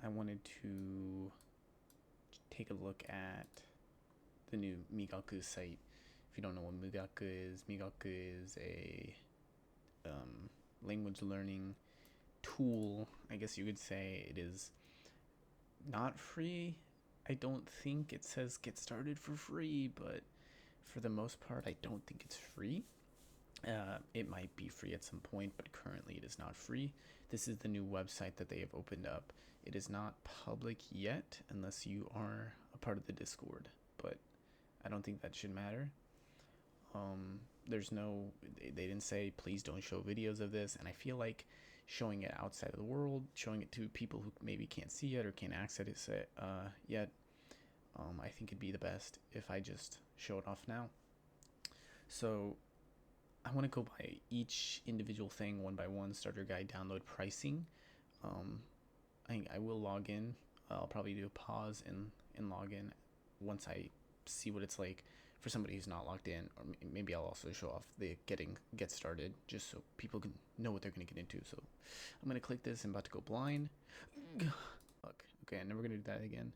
I wanted to take a look at the new Migaku site. If you don't know what Migaku is a language learning tool. I guess you could say it is not free. I don't think it says get started for free, but for the most part, I don't think it's free. It might be free at some point, but currently it is not free. This is the new website that they have opened up. It is not public yet unless you are a part of the Discord, but I don't think that should matter. There's no, they didn't say please don't show videos of this, and I feel like showing it outside of the world, showing it to people who maybe can't see it or can't access it yet, I think it'd be the best if I just show it off now. So I want to go by each individual thing one by one. Starter guide, download, pricing. Um, I will log in. I'll probably do a pause and log in once I see what it's like for somebody who's not logged in, or maybe I'll also show off the get started just so people can know what they're gonna get into. So I'm gonna click this. I'm about to go blind. Fuck. Okay, I'm never gonna do that again.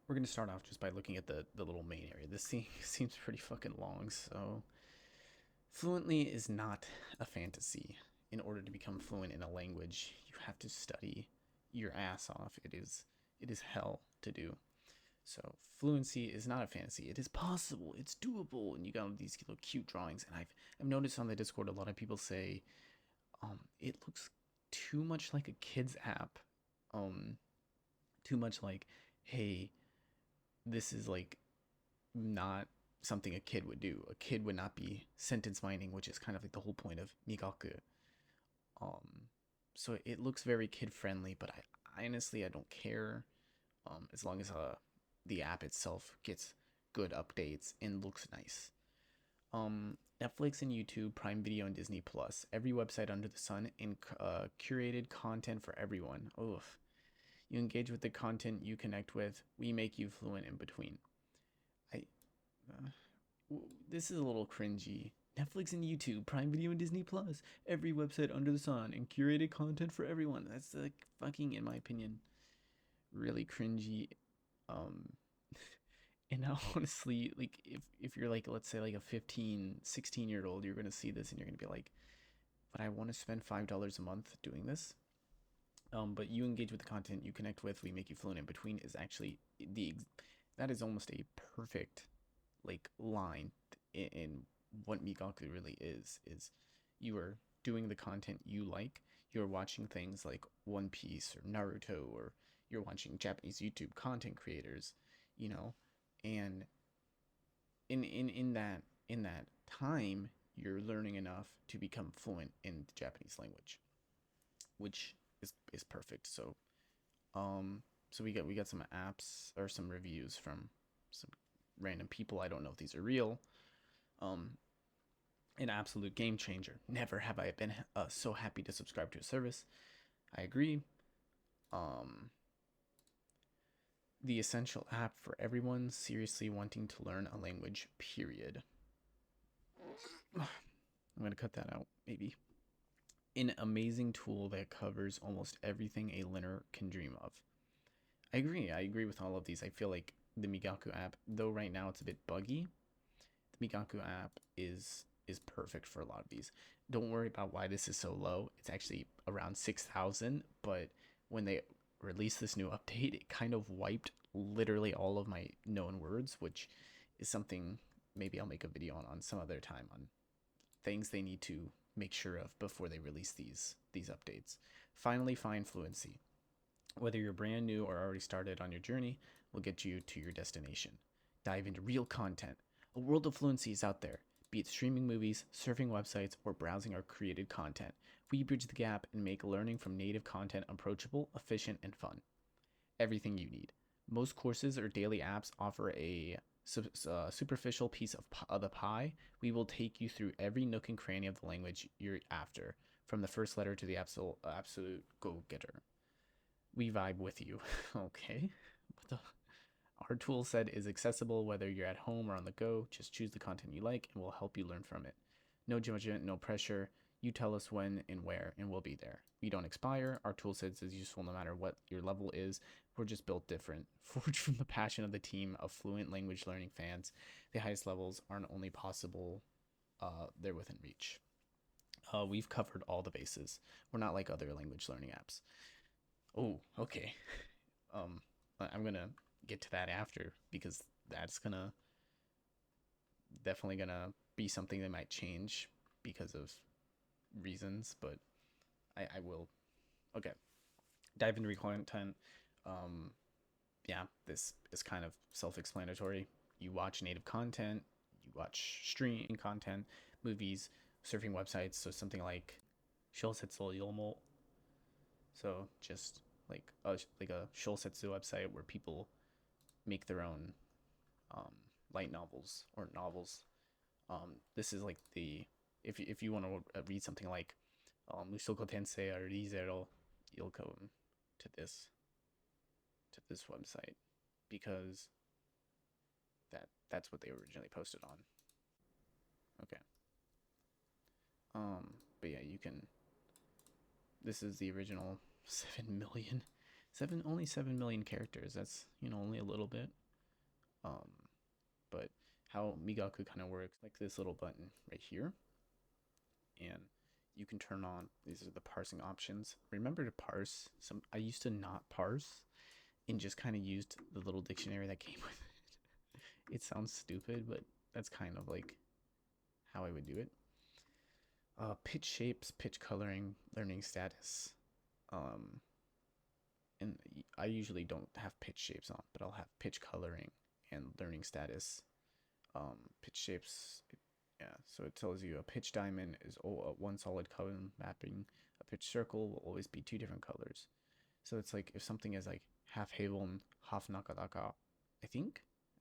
We're gonna start off just by looking at the little main area. This seems pretty fucking long. So fluently is not a fantasy. In order to become fluent in a language, you have to study your ass off. It is hell to do. So fluency is not a fantasy. It is possible. It's doable. And you got all these little cute drawings. And I've noticed on the Discord a lot of people say, it looks too much like a kid's app. Too much like, hey, this is like not something a kid would do. A kid would not be sentence mining, which is kind of like the whole point of Migaku. Um, so it looks very kid friendly, but I honestly I don't care. As long as the app itself gets good updates and looks nice. Netflix and YouTube, Prime Video and Disney Plus, every website under the sun, and curated content for everyone. Oof. You engage with the content you connect with. We make you fluent in between. I this is a little cringy. Netflix and YouTube, Prime Video and Disney Plus, every website under the sun, and curated content for everyone. That's like fucking, in my opinion, really cringy. Um, and now honestly, like if you're like, let's say like a 15, 16-year old, you're gonna see this and you're gonna be like, but I want to spend $5 a month doing this. But you engage with the content you connect with. We make you fluent in between is actually that is almost a perfect like line in what Migaku really is you are doing the content you like. You're watching things like One Piece or Naruto, or you're watching Japanese YouTube content creators, you know, and in that time you're learning enough to become fluent in the Japanese language, which is perfect. So we got some apps or some reviews from some random people. I don't know if these are real. Um, an absolute game changer. Never have I been so happy to subscribe to a service. I agree. Um, the essential app for everyone seriously wanting to learn a language. Period. I'm gonna cut that out. Maybe. An amazing tool that covers almost everything a learner can dream of. I agree. I agree with all of these. I feel like the Migaku app, though right now it's a bit buggy, the Migaku app is perfect for a lot of these. Don't worry about why this is so low. It's actually around 6,000, but when they released this new update, it kind of wiped literally all of my known words, which is something maybe I'll make a video on some other time on things they need to make sure of before they release these updates. Finally, find fluency. Whether you're brand new or already started on your journey, will get you to your destination. Dive into real content. A world of fluency is out there, be it streaming movies, surfing websites, or browsing our created content. We bridge the gap and make learning from native content approachable, efficient, and fun. Everything you need. Most courses or daily apps offer a superficial piece of the pie. We will take you through every nook and cranny of the language you're after, from the first letter to the absolute go-getter. We vibe with you. Okay. What the? Our tool set is accessible whether you're at home or on the go. Just choose the content you like and we'll help you learn from it. No judgment, no pressure. You tell us when and where, and we'll be there. We don't expire. Our toolset is useful no matter what your level is. We're just built different. Forged from the passion of the team of fluent language learning fans, the highest levels aren't only possible, they're within reach. We've covered all the bases. We're not like other language learning apps. Oh, okay. Um, I'm gonna get to that after because that's gonna definitely gonna be something that might change because of reasons, but I will. Okay, dive into content. Um, yeah, this is kind of self-explanatory. You watch native content, you watch stream content, movies, surfing websites. So something like Shousetsu Yomo. So just like a Shousetsu website where people make their own um, light novels or novels. This is like the if you want to read something like Musoko Tensei or Rizero, you'll go to this website because that's what they originally posted on. Okay. But yeah, you can. This is the original 7 million, only 7 million characters. That's only a little bit. Um, but how Migaku kind of works, like this little button right here, and you can turn on. These are the parsing options. Remember to parse. I used to not parse and just kind of used the little dictionary that came with it. It sounds stupid, but that's kind of like how I would do it. Pitch shapes, pitch coloring, learning status. Um, and I usually don't have pitch shapes on, but I'll have pitch coloring and learning status. Pitch shapes, yeah. So it tells you a pitch diamond is one solid color mapping. A pitch circle will always be two different colors. So it's like if something is like half Haven, half Nakadaka, I think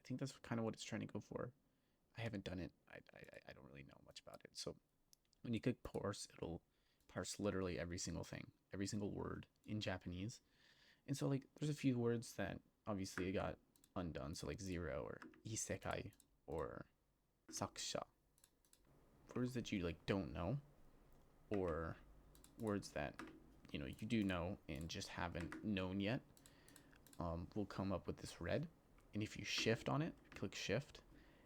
that's kind of what it's trying to go for. I haven't done it. I don't really know much about it. So when you click parse, it'll parse literally every single thing, every single word in Japanese. And so like there's a few words that obviously got undone. So like zero or isekai or sakusha. Words that you like don't know or words that you do know and just haven't known yet will come up with this red. And if you shift on it, click shift,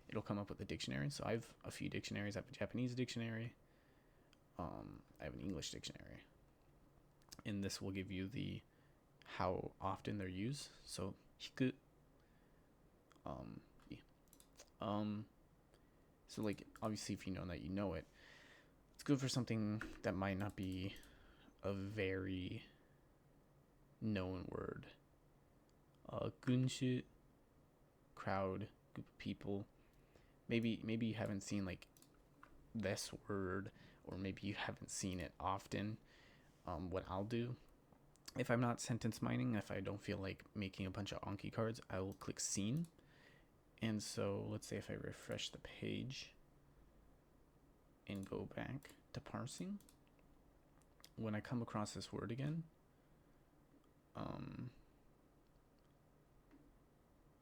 it'll come up with a dictionary. So I have a few dictionaries. I have a Japanese dictionary. I have an English dictionary. And this will give you the how often they're used. So hiku. Um, yeah. So like obviously if you know that you know it, it's good for something that might not be a very known word. Gunshu, crowd, group of people. Maybe you haven't seen like this word, or maybe you haven't seen it often. What I'll do, if I'm not sentence mining, if I don't feel like making a bunch of Anki cards, I will click scene. And so let's say if I refresh the page and go back to parsing, when I come across this word again,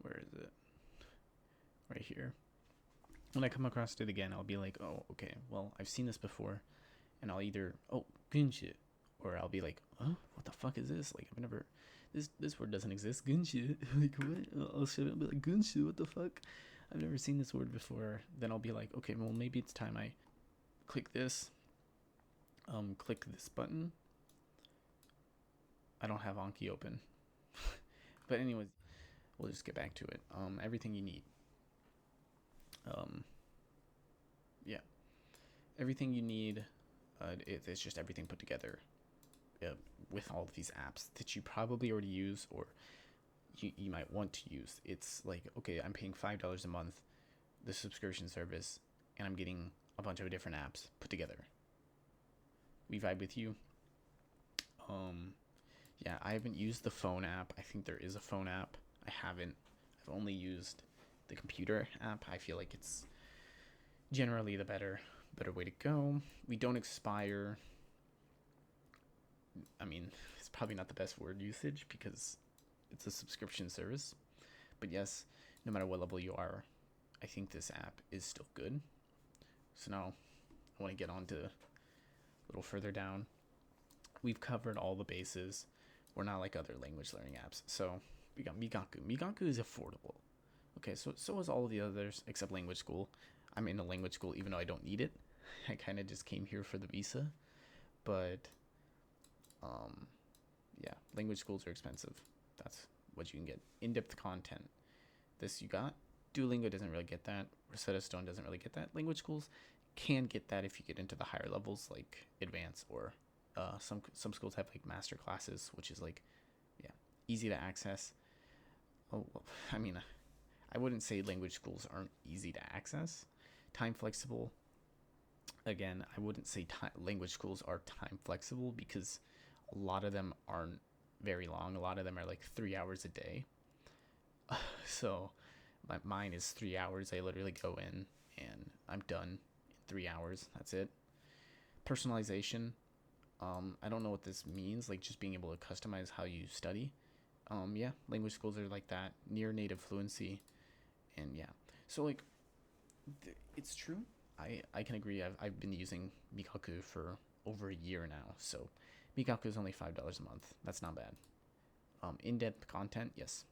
where is it? Right here. When I come across it again, I'll be like, oh, okay, well, I've seen this before. And I'll either, oh, Gunshu, or I'll be like, huh? What the fuck is this? Like, I've never, this word doesn't exist. Gunshu. Like, what? I'll shut up and be like, Gunshu, what the fuck? I've never seen this word before. Then I'll be like, okay, well, maybe it's time I click this. Click this button. I don't have Anki open. But anyways, we'll just get back to it. Everything you need. Yeah, everything you need. It's just everything put together with all of these apps that you probably already use or you might want to use. It's like, okay, I'm paying $5 a month, the subscription service, and I'm getting a bunch of different apps put together. We vibe with you. Yeah, I haven't used the phone app. I think there is a phone app. I haven't. I've only used the computer app. I feel like it's generally the better way to go. We don't expire. I mean, it's probably not the best word usage because it's a subscription service. But yes, no matter what level you are, I think this app is still good. So now I want to get on to a little further down, we've covered all the bases. We're not like other language learning apps. So we got Migaku. Migaku is affordable. Okay, so is all of the others except language school. I'm in a language school even though I don't need it. I kind of just came here for the visa, but um, yeah, language schools are expensive. That's what you can get. In-depth content. This you got. Duolingo doesn't really get that. Rosetta Stone doesn't really get that. Language schools can get that if you get into the higher levels like advanced or some schools have like master classes, which is like yeah easy to access. Oh, well, I mean, I wouldn't say language schools aren't easy to access. Time flexible. Again, I wouldn't say language schools are time flexible because a lot of them aren't very long. A lot of them are like 3 hours a day. So mine is 3 hours. I literally go in and I'm done in 3 hours. That's it. Personalization. I don't know what this means. Like just being able to customize how you study. Yeah, language schools are like that. Near native fluency, and yeah. So like, it's true. I can agree. I've been using Migaku for over a year now. So Migaku is only $5 a month. That's not bad. In-depth content, yes.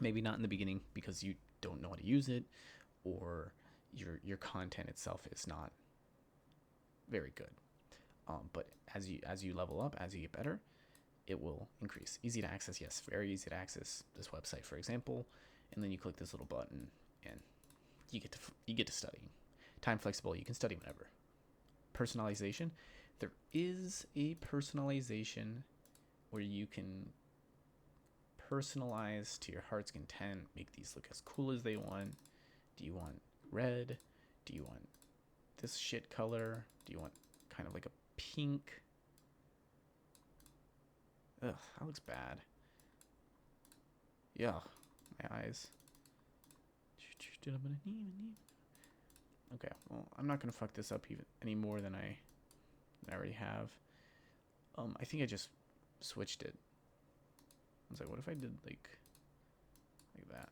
Maybe not in the beginning because you don't know how to use it, or your content itself is not very good. But as you level up, as you get better, it will increase. Easy to access, yes, very easy to access. This website, for example, and then you click this little button, and you get to studying. Time flexible, you can study whenever. Personalization, there is a personalization where you can personalize to your heart's content, make these look as cool as they want. Do you want red? Do you want this shit color? Do you want kind of like a pink? Ugh, that looks bad. Yeah, my eyes. Okay, well, I'm not gonna fuck this up even any more than I already have. I think I just switched it. I was like, what if I did like that?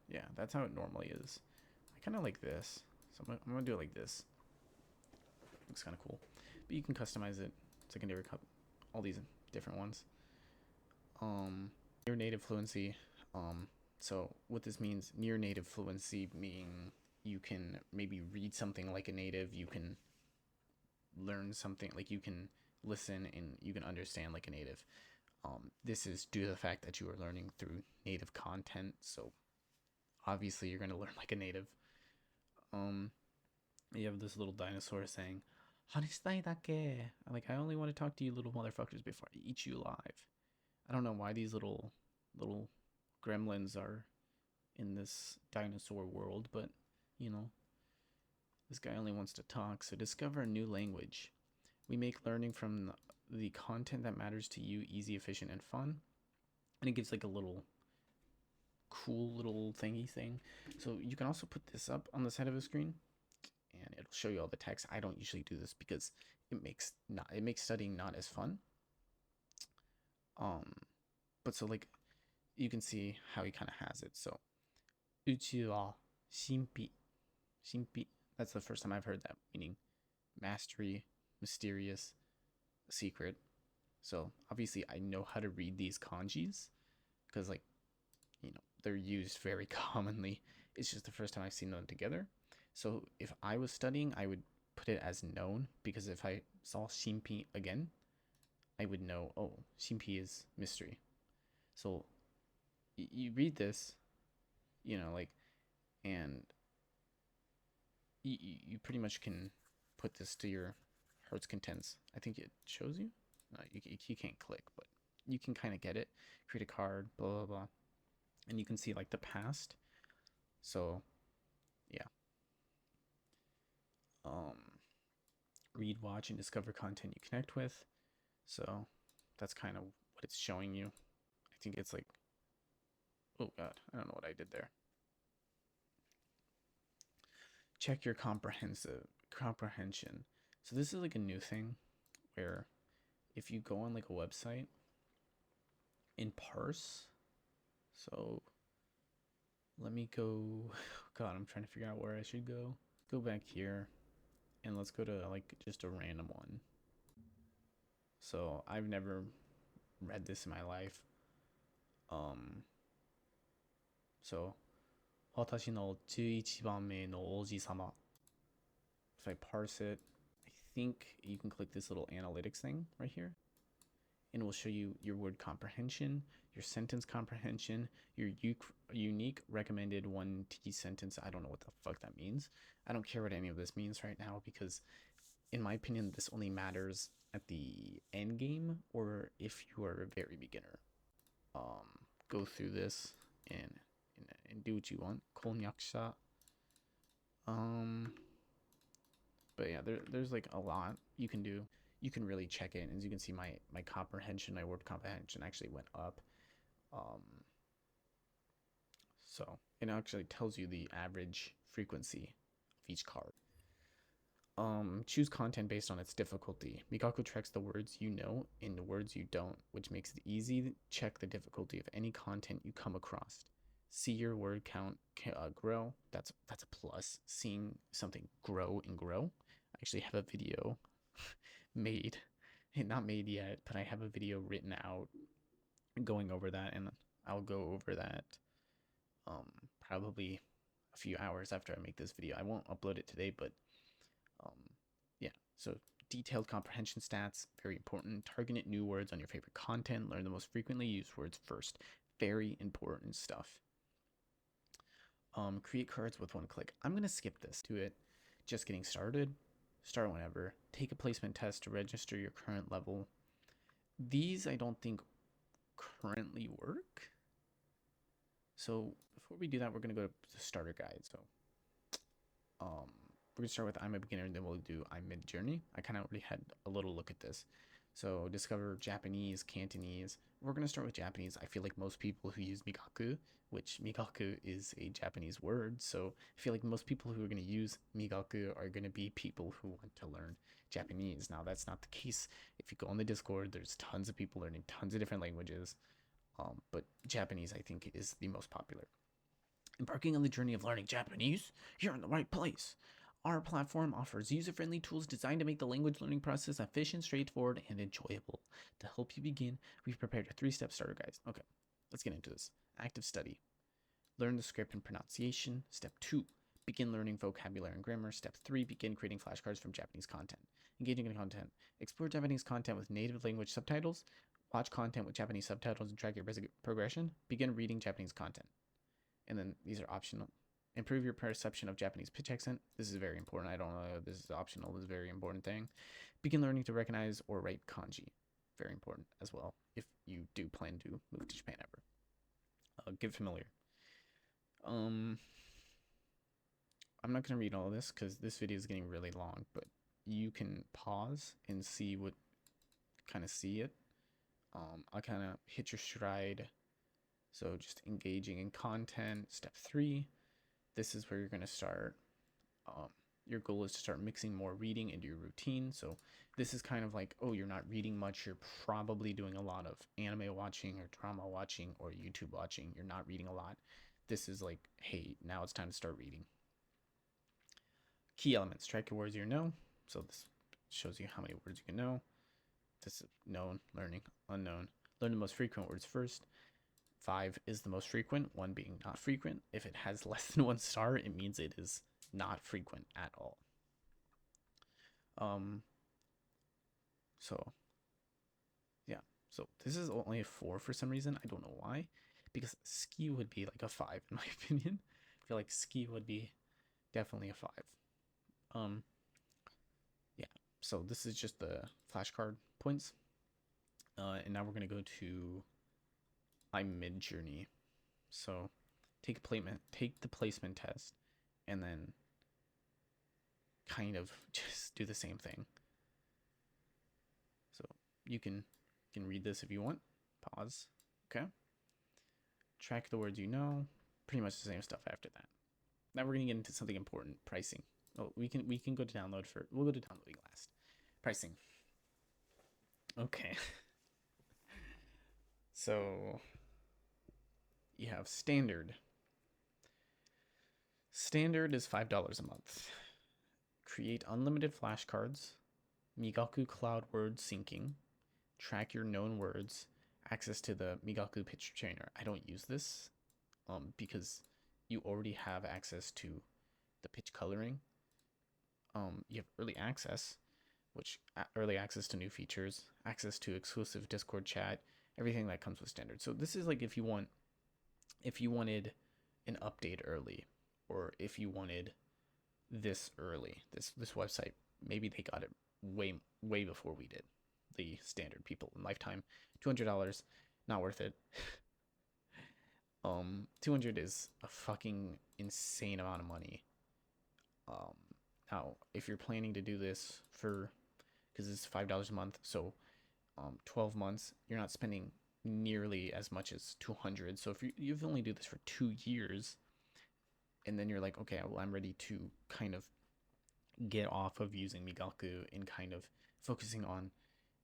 Yeah, that's how it normally is. I kind of like this, so I'm gonna do it like this. Looks kind of cool, but you can customize it. Secondary cup, all these different ones. Near native fluency. So what this means, near native fluency, meaning you can maybe read something like a native. You can learn something like you can listen and you can understand like a native. This is due to the fact that you are learning through native content. So obviously you're going to learn like a native. You have this little dinosaur saying, like, I only want to talk to you little motherfuckers before I eat you alive. I don't know why these little gremlins are in this dinosaur world, but you know, this guy only wants to talk. So discover a new language. We make learning from the content that matters to you easy, efficient, and fun. And it gives like a little cool little thingy thing. So you can also put this up on the side of the screen and it'll show you all the text. I don't usually do this because it makes studying not as fun. But so like you can see how he kind of has it. So uchi wa shinpi. Shinpi. That's the first time I've heard that, meaning mastery, mysterious, secret. So obviously I know how to read these kanjis because like they're used very commonly. It's just the first time I've seen them together. So if I was studying, I would put it as known because if I saw Shinpi again, I would know, oh, Shinpi is mystery. So you read this, like, and you pretty much can put this to your heart's contents. I think it shows you. You can't click, but you can kind of get it. Create a card, blah, blah, blah. And you can see like the past. So, yeah. Read, watch, and discover content you connect with. So that's kind of what it's showing you. I think it's like, oh God, I don't know what I did there. Check your comprehension. So this is like a new thing where if you go on like a website in parse, so let me go, God, I'm trying to figure out where I should go. Go back here and let's go to like just a random one. So I've never read this in my life. So 私の11番目の王子様. If I parse it, I think you can click this little analytics thing right here, and it will show you your word comprehension, your sentence comprehension, your unique recommended 1T sentence. I don't know what the fuck that means. I don't care what any of this means right now because, in my opinion, this only matters at the end game or if you are a very beginner. Go through this and do what you want. Konyaksha. But yeah, there's like a lot you can do. You can really check it. As you can see, my comprehension, my word comprehension actually went up. Um, so it actually tells you the average frequency of each card. Choose content based on its difficulty. Migaku tracks the words you know and the words you don't, which makes it easy to check the difficulty of any content you come across. See your word count grow. That's a plus. Seeing something grow and grow. I actually have a video made, not made yet, but I have a video written out going over that, and I'll go over that probably a few hours after I make this video. I won't upload it today, but yeah. So detailed comprehension stats, very important. Target new words on your favorite content. Learn the most frequently used words first. Very important stuff. Create cards with one click. I'm gonna skip this to it. Just getting started. Start whenever. Take a placement test to register your current level. These I don't think currently work. So before we do that, we're gonna go to the starter guide. So we're gonna start with I'm a beginner, and then we'll do I'm mid journey. I kind of already had a little look at this. So discover Japanese, Cantonese. We're gonna start with Japanese. I feel like most people who use Migaku, which Migaku is a Japanese word, so I feel like most people who are gonna use Migaku are gonna be people who want to learn Japanese. Now that's not the case. If you go on the Discord, there's tons of people learning tons of different languages, but Japanese I think is the most popular. Embarking on the journey of learning Japanese, you're in the right place. Our platform offers user-friendly tools designed to make the language learning process efficient, straightforward, and enjoyable. To help you begin, we've prepared a 3-step starter guide. Okay, let's get into this. Active study. Learn the script and pronunciation. Step 2. Begin learning vocabulary and grammar. Step 3. Begin creating flashcards from Japanese content. Engaging in content. Explore Japanese content with native language subtitles. Watch content with Japanese subtitles and track your progression. Begin reading Japanese content. And then these are optional. Improve your perception of Japanese pitch accent. This is very important. I don't know if this is optional. This is a very important thing. Begin learning to recognize or write kanji. Very important as well if you do plan to move to Japan ever. Get familiar. I'm not going to read all of this because this video is getting really long, but you can pause and see what, kind of see it. I'll kind of hit your stride. So just engaging in content. Step 3. This is where you're going to start. Your goal is to start mixing more reading into your routine. So this is kind of like, oh, you're not reading much. You're probably doing a lot of anime watching or drama watching or YouTube watching. You're not reading a lot. This is like, hey, now it's time to start reading. Key elements. Track your words you know. So this shows you how many words you can know. This is known, learning, unknown. Learn the most frequent words first. 5 is the most frequent, 1 being not frequent. If it has less than 1 star, it means it is not frequent at all. So yeah, so this is only a 4 for some reason. I don't know why, because ski would be like a 5 in my opinion. I feel like ski would be definitely a 5. Yeah, so this is just the flashcard points. And now we're gonna go to I'm mid journey. So take the placement test, and then kind of just do the same thing. So you can read this if you want. Pause. Okay. Track the words you know. Pretty much the same stuff after that. Now we're gonna get into something important. Pricing. Oh, we can go to download for. We'll go to downloading last. Pricing. Okay. So you have standard. Standard is $5 a month. Create unlimited flashcards. Migaku Cloud Word Syncing. track your known words, access to the Migaku picture trainer. I don't use this because you already have access to the pitch coloring. You have early access, which early access to new features, access to exclusive Discord chat, everything that comes with standard. So this is like if you wanted an update early, or if you wanted this early, this website, maybe they got it way before we did. The standard people in lifetime, $200, not worth it. 200 is a fucking insane amount of money. Um, Now if you're planning to do this for, because it's $5 a month, so 12 months, you're not spending nearly as much as 200. So if you've only do this for 2 years, and then you're like, okay, well, I'm ready to kind of get off of using Migaku and kind of focusing on,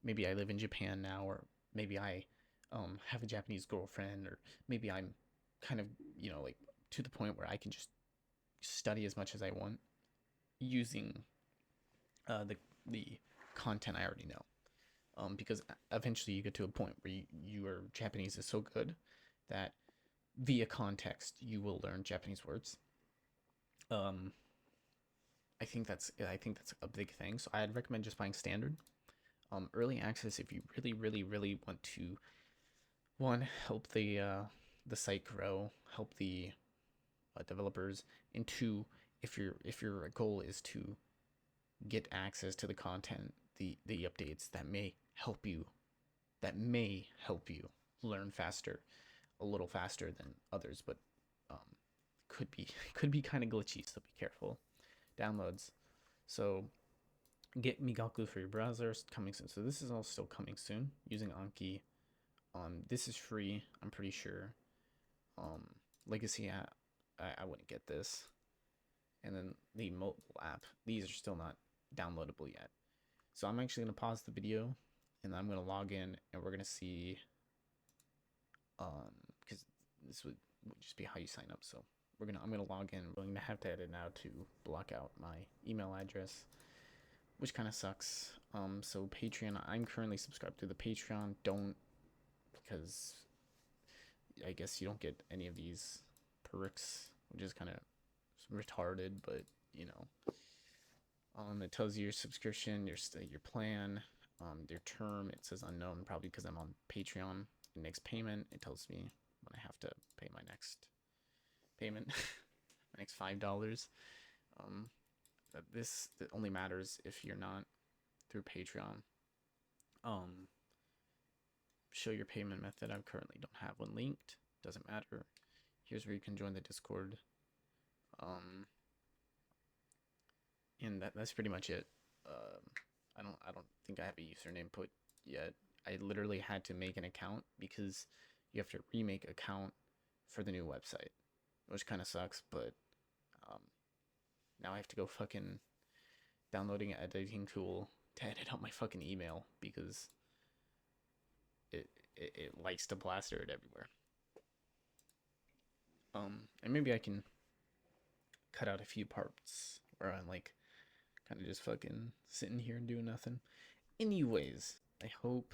maybe I live in Japan now, or maybe I have a Japanese girlfriend, or maybe I'm kind of, like to the point where I can just study as much as I want using the content I already know. Because eventually you get to a point where your Japanese is so good that via context you will learn Japanese words. Um, I think that's a big thing. So I'd recommend just buying standard. Early access if you really want to, one, help the site grow, help the developers, and two, if your goal is to get access to the content, the updates that may help you learn faster, a little faster than others, but um, could be could be kind of glitchy, so be careful. Downloads. So get Migaku for your browser, coming soon. So this is all still coming soon using Anki. This is free, I'm pretty sure. Um, Legacy app, I wouldn't get this. And then the mobile app, these are still not downloadable yet. So I'm actually gonna pause the video, and I'm gonna log in, and we're gonna see, because this would just be how you sign up. So I'm gonna log in. I'm going to have to edit now to block out my email address, which kind of sucks. So Patreon, I'm currently subscribed to the Patreon. Don't, because I guess you don't get any of these perks, which is kind of retarded, but you know. It tells you your subscription, your plan, your term. It says unknown, probably because I'm on Patreon. The next payment, it tells me when I have to pay my next payment, my next $5. Um, that only matters if you're not through Patreon. Um, Show your payment method. I currently don't have one linked. Doesn't matter. Here's where you can join the Discord. And that's pretty much it. I don't think I have a username put yet. I literally had to make an account because you have to remake account for the new website, which kind of sucks. But um, now I have to go fucking downloading an editing tool to edit out my fucking email because it likes to plaster it everywhere. And maybe I can cut out a few parts where I'm like kind of just fucking sitting here and doing nothing. Anyways, I hope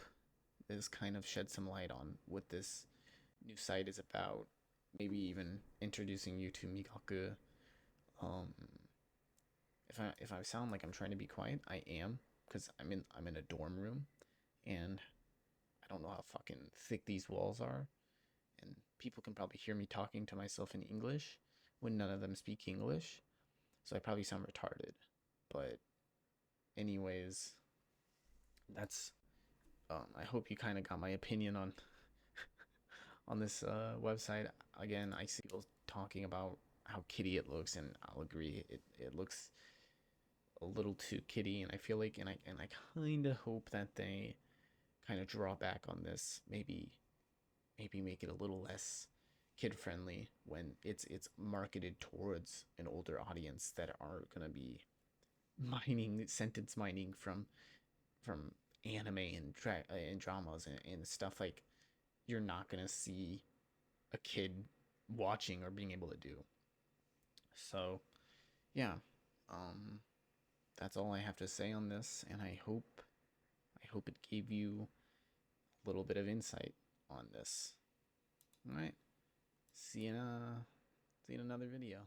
this kind of shed some light on what this new site is about. Maybe even introducing you to Migaku. Um, if I sound like I'm trying to be quiet, I am, because I'm in a dorm room, and I don't know how fucking thick these walls are, and people can probably hear me talking to myself in English when none of them speak English, so I probably sound retarded. But anyways, that's I hope you kind of got my opinion on this website. Again, I see people talking about how kitty it looks, and I'll agree, it looks a little too kitty, and I feel like, and I kind of hope that they kind of draw back on this, maybe make it a little less kid friendly when it's marketed towards an older audience that are gonna be sentence mining from anime and dramas and stuff like you're not gonna see a kid watching or being able to do. So yeah, um, that's all I have to say on this, and I hope it gave you little bit of insight on this. All right. See you in another video.